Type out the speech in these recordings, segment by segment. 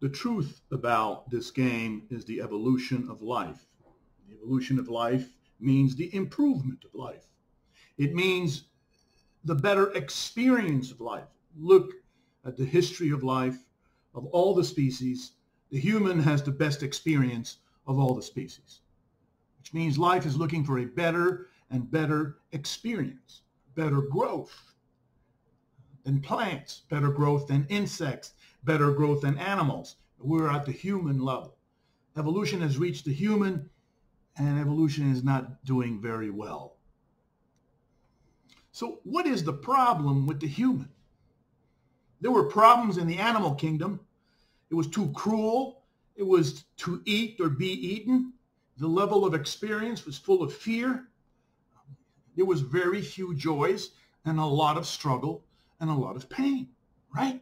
The truth about this game is the evolution of life. The evolution of life means the improvement of life. It means the better experience of life. Look at the history of life of all the species. The human has the best experience of all the species, which means life is looking for a better and better experience, better growth than plants, better growth than insects, better growth than animals. We're at the human level. Evolution has reached the human, and evolution is not doing very well. So what is the problem with the human? There were problems in the animal kingdom. It was too cruel. It was to eat or be eaten. The level of experience was full of fear. There was very few joys and a lot of struggle and a lot of pain, right?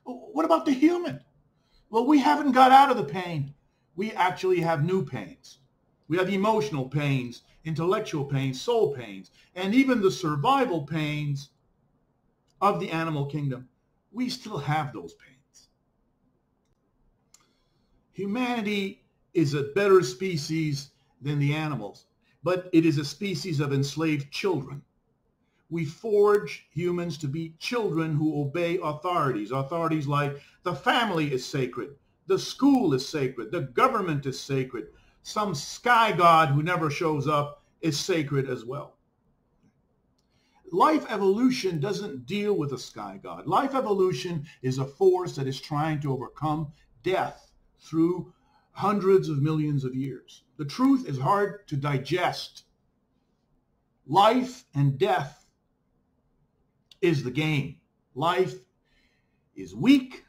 Well, what about the human? Well, we haven't got out of the pain. We actually have new pains. We have emotional pains, intellectual pains, soul pains, and even the survival pains of the animal kingdom. We still have those pains. Humanity is a better species than the animals, but it is a species of enslaved children. We forge humans to be children who obey authorities. Authorities like the family is sacred, the school is sacred, the government is sacred. Some sky god who never shows up is sacred as well. Life evolution doesn't deal with a sky god. Life evolution is a force that is trying to overcome death through hundreds of millions of years. The truth is hard to digest. Life and death is the game. Life is weak.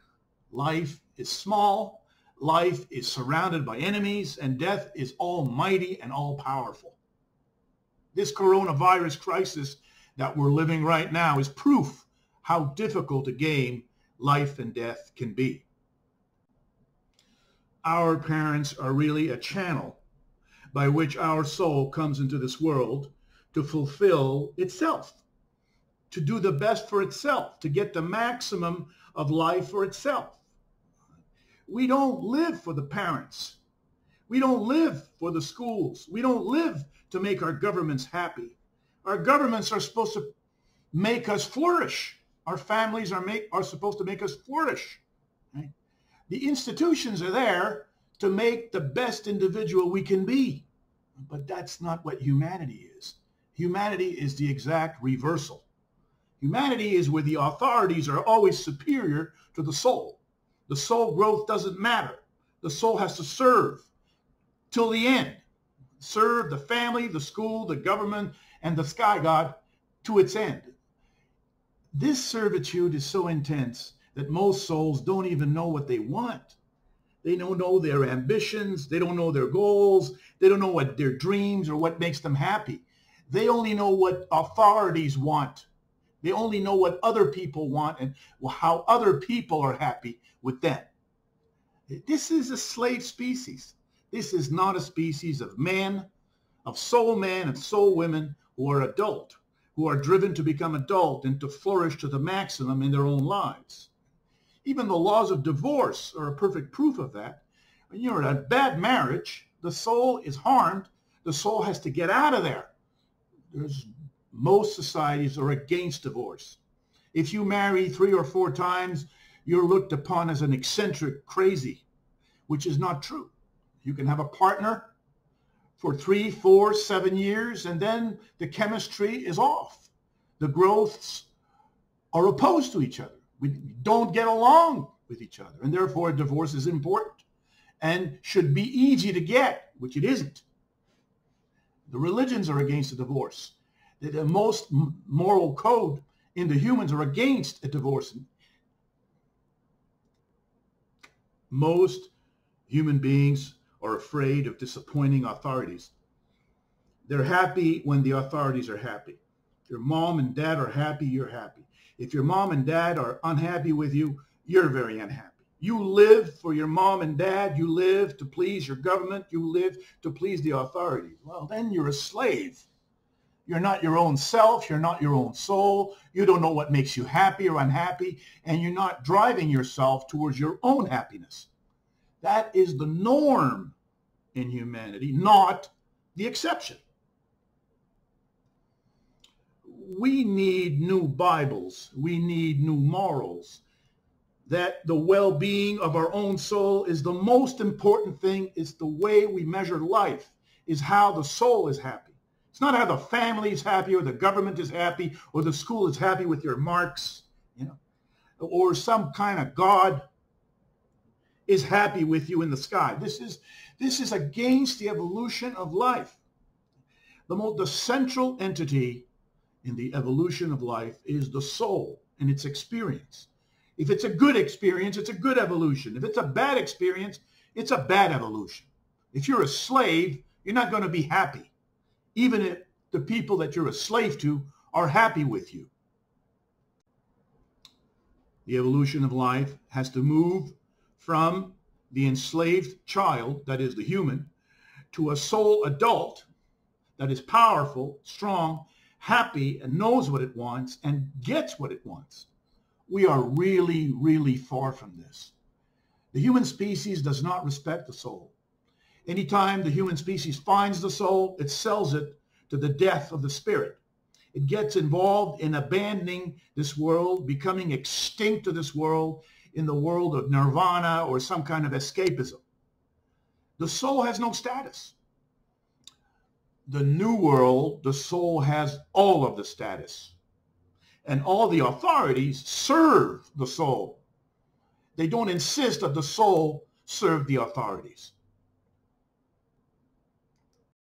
Life is small. Life is surrounded by enemies, and death is almighty and all-powerful. This coronavirus crisis that we're living right now is proof how difficult a game life and death can be. Our parents are really a channel by which our soul comes into this world to fulfill itself, to do the best for itself, to get the maximum of life for itself. We don't live for the parents. We don't live for the schools. We don't live to make our governments happy. Our governments are supposed to make us flourish. Our families are supposed to make us flourish. Right? The institutions are there to make the best individual we can be. But that's not what humanity is. Humanity is the exact reversal. Humanity is where the authorities are always superior to the soul. The soul growth doesn't matter. The soul has to serve till the end. Serve the family, the school, the government, and the sky god to its end. This servitude is so intense that most souls don't even know what they want. They don't know their ambitions. They don't know their goals. They don't know what their dreams or what makes them happy. They only know what authorities want. They only know what other people want and how other people are happy with them. This is a slave species. This is not a species of men, of soul men and soul women who are adult, who are driven to become adult and to flourish to the maximum in their own lives. Even the laws of divorce are a perfect proof of that. When you're in a bad marriage, the soul is harmed. The soul has to get out of there. Most societies are against divorce. If you marry 3 or 4 times, you're looked upon as an eccentric crazy, which is not true. You can have a partner for 3, 4, 7 years, and then the chemistry is off. The growths are opposed to each other. We don't get along with each other, and therefore a divorce is important and should be easy to get, which it isn't. The religions are against a divorce. The most moral code in the humans are against a divorce. Most human beings are afraid of disappointing authorities. They're happy when the authorities are happy. If your mom and dad are happy, you're happy. If your mom and dad are unhappy with you, you're very unhappy. You live for your mom and dad. You live to please your government. You live to please the authorities. Well, then you're a slave. You're not your own self. You're not your own soul. You don't know what makes you happy or unhappy, and you're not driving yourself towards your own happiness. That is the norm in humanity, not the exception. We need new Bibles. We need new morals. That the well-being of our own soul is the most important thing. It's the way we measure life, is how the soul is happy. It's not how the family is happy or the government is happy or the school is happy with your marks, or some kind of God is happy with you in the sky. This is against the evolution of life. The central entity in the evolution of life is the soul and its experience. If it's a good experience, it's a good evolution. If it's a bad experience, it's a bad evolution. If you're a slave, you're not going to be happy, even if the people that you're a slave to are happy with you. The evolution of life has to move from the enslaved child, that is the human, to a soul adult that is powerful, strong, happy, and knows what it wants and gets what it wants. We are really, really far from this. The human species does not respect the soul. Anytime the human species finds the soul, it sells it to the death of the spirit. It gets involved in abandoning this world, becoming extinct to this world, in the world of nirvana or some kind of escapism. The soul has no status. The new world, the soul has all of the status. And all the authorities serve the soul. They don't insist that the soul serve the authorities.